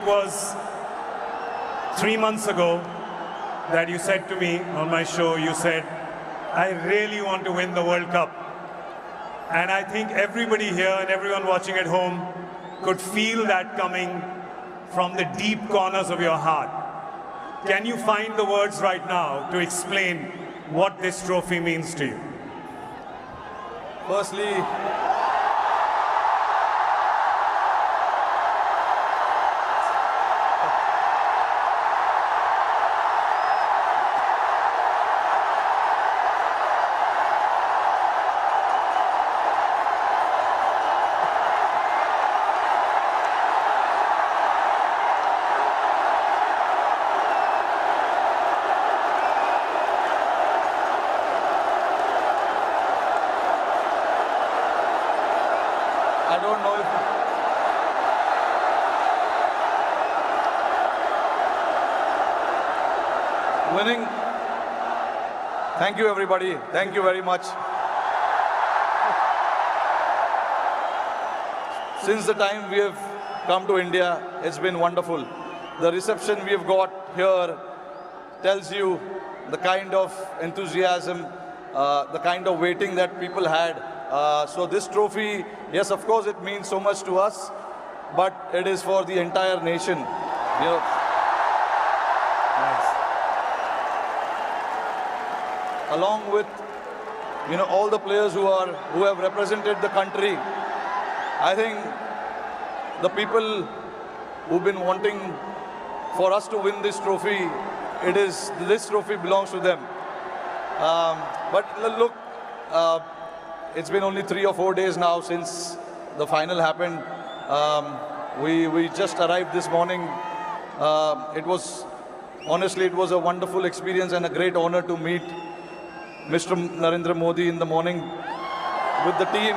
It was 3 months ago that you said to me on my show, you said, I really want to win the World Cup. And I think everybody here and everyone watching at home could feel that coming from the deep corners of your heart. Can you find the words right now to explain what this trophy means to you? Firstly, I don't know if winning. Thank you, everybody. Thank you very much. Since the time we have come to India, it's been wonderful. The reception we have got here tells you the kind of enthusiasm, the kind of waiting that people had. So this trophy, yes, of course, it means so much to us, but it is for the entire nation. You know, along with all the players who have represented the country. I think the people who've been wanting for us to win this trophy, this trophy belongs to them. But look, it's been only 3 or 4 days now since the final happened. We just arrived this morning. Honestly, it was a wonderful experience and a great honor to meet Mr. Narendra Modi in the morning with the team.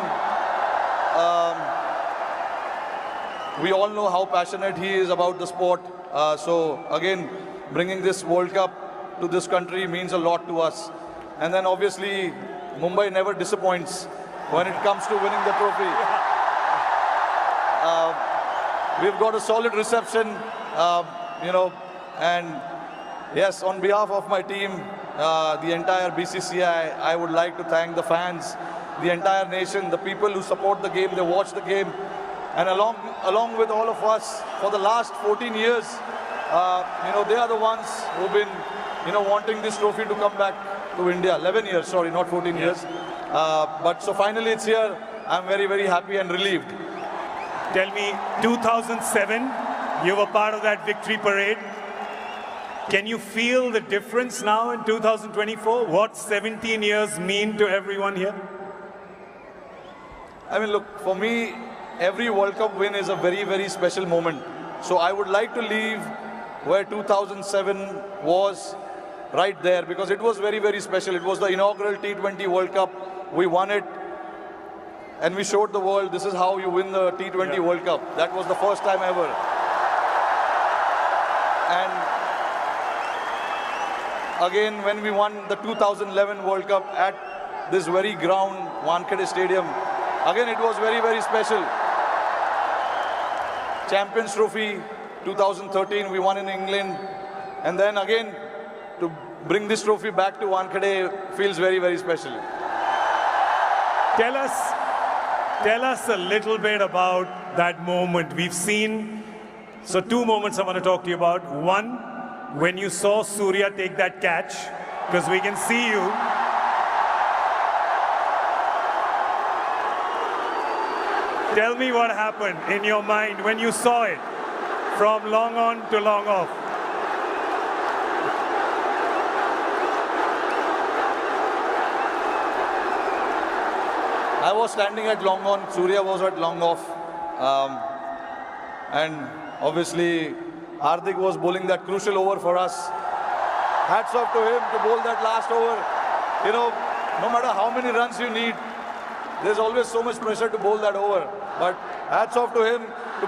We all know how passionate he is about the sport. So again, bringing this World Cup to this country means a lot to us. And then obviously, Mumbai never disappoints when it comes to winning the trophy. We've got a solid reception, and yes, on behalf of my team, the entire BCCI, I would like to thank the fans, the entire nation, the people who support the game, they watch the game, and along with all of us for the last 14 years, they are the ones who've been, wanting this trophy to come back to India. 11 years, sorry, not 14 years. But so finally it's here. I'm very, very happy and relieved. Tell me, 2007, you were part of that victory parade. Can you feel the difference now in 2024? What 17 years mean to everyone here? I mean, look, for me, every World Cup win is a very, very special moment. So I would like to leave where 2007 was, right there, because it was very, very special. It was the inaugural T20 World Cup. We won it, and we showed the world this is how you win the T20 World Cup. That was the first time ever. And again, when we won the 2011 World Cup at this very ground, Wankhede Stadium, again, it was very, very special. Champions Trophy 2013, we won in England. And then again, to bring this trophy back to Wankhede feels very, very special. Tell us a little bit about that moment. We've seen, so 2 moments I want to talk to you about. One, when you saw Surya take that catch, because we can see you. Tell me what happened in your mind when you saw it from long on to long off. I was standing at long on, Surya was at long off. And obviously, Hardik was bowling that crucial over for us. Hats off to him to bowl that last over. No matter how many runs you need, there's always so much pressure to bowl that over. But hats off to him to,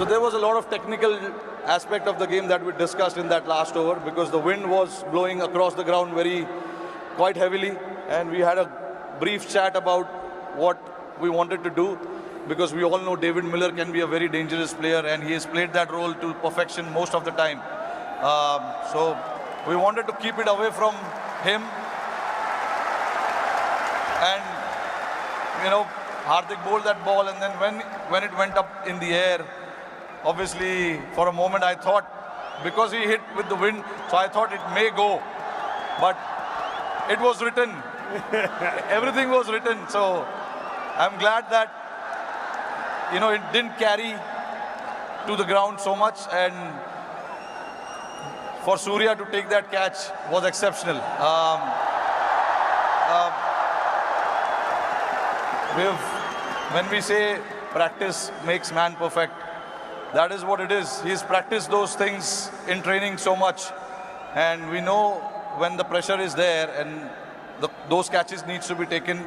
So there was a lot of technical aspect of the game that we discussed in that last over, because the wind was blowing across the ground quite heavily, and we had a brief chat about what we wanted to do, because we all know David Miller can be a very dangerous player, and he has played that role to perfection most of the time. So we wanted to keep it away from him, and Hardik bowled that ball, and then when it went up in the air, obviously for a moment I thought, because he hit with the wind, so I thought it may go, but it was written. Everything was written. So I'm glad that it didn't carry to the ground so much, and for Surya to take that catch was exceptional. When we say practice makes man perfect, that is what it is. He's practiced those things in training so much, and we know when the pressure is there and those catches needs to be taken,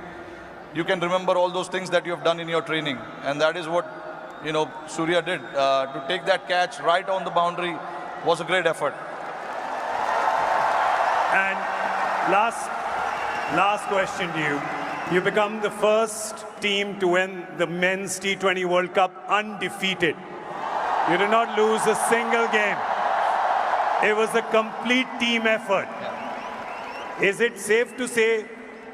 you can remember all those things that you have done in your training, and that is what Surya did. To take that catch right on the boundary was a great effort. And last question to you. You become the first team to win the Men's T20 World Cup undefeated. You did not lose a single game. It was a complete team effort. Is it safe to say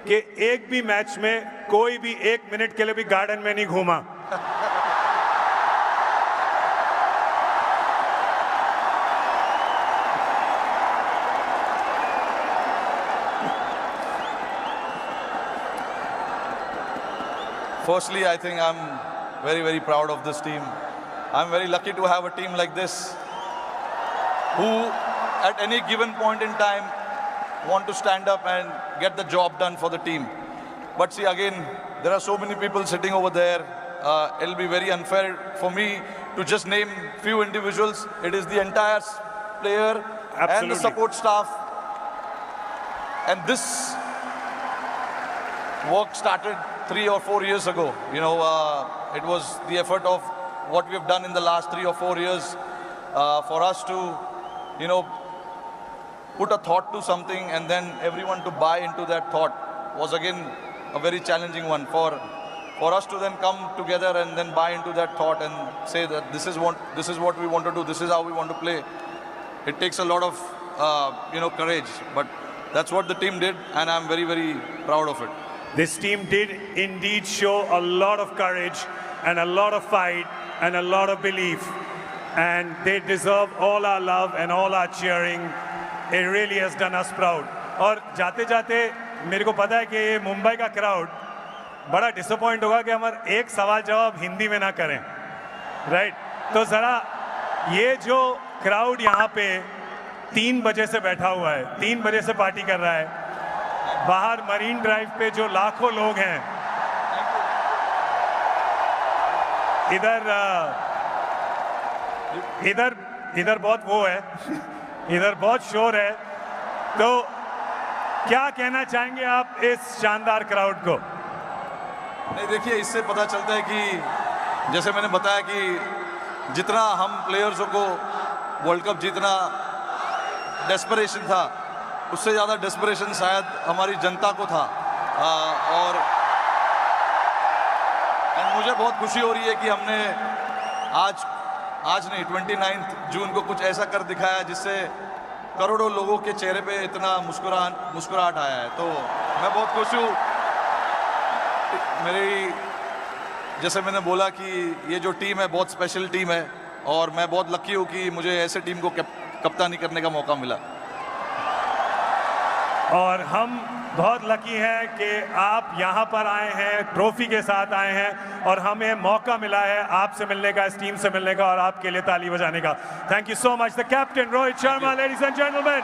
कि एक भी match में कोई भी 1 minute के लिए भी garden में नहीं घूमा? Firstly, I think I'm very, very proud of this team. I'm very lucky to have a team like this who, at any given point in time, want to stand up and get the job done for the team. But see, again, there are so many people sitting over there. It'll be very unfair for me to just name few individuals. It is the entire player and the support staff. And this work started 3 or 4 years ago. It was the effort of what we have done in the last 3 or 4 years for us to, put a thought to something, and then everyone to buy into that thought was again a very challenging one. For us to then come together and then buy into that thought and say that this is what we want to do, this is how we want to play. It takes a lot of courage, but that's what the team did, and I'm very, very proud of it. This team did indeed show a lot of courage and a lot of fight and a lot of belief, and they deserve all our love and all our cheering. It really has done us proud. और जाते जाते मेरे को पता है कि ये मुंबई का क्राउड बड़ा डिसअपॉइंट होगा कि हमारा एक सवाल जवाब हिंदी में ना करें, राइट? तो ज़रा ये जो क्राउड यहाँ पे 3 बजे से बैठा हुआ है, 3 बजे से पार्टी कर रहा है, बाहर मरीन ड्राइव पे जो लाखों लोग हैं, इधर बहुत वो है, इधर बहुत शोर है, तो क्या कहना चाहेंगे आप इस शानदार क्राउड को? नहीं, देखिए, इससे पता चलता है कि जैसे मैंने बताया कि जितना हम प्लेयर्सों को वर्ल्ड कप जीतना डेस्परेशन था, उससे ज़्यादा डेस्परेशन शायद हमारी जनता को था। और मुझे बहुत खुशी हो रही है कि हमने आज नहीं 29 जून को कुछ ऐसा कर दिखाया जिससे करोड़ों लोगों के चेहरे पे इतना मुस्कुराहट आया है। तो मैं बहुत खुश हूँ। जैसे मैंने बोला कि ये जो टीम है बहुत स्पेशल टीम है, और मैं बहुत लकी हूँ कि मुझे ऐसे टीम को कप्तानी करने का मौका मिला। और हम बहुत लकी हैं कि आप यहाँ पर आए हैं, ट्रॉफी के साथ आए हैं, और हमें मौका मिला है आपसे मिलने का, इस टीम से मिलने का, और आपके लिए ताली बजाने का। Thank you so much the captain Rohit Sharma, ladies and gentleman.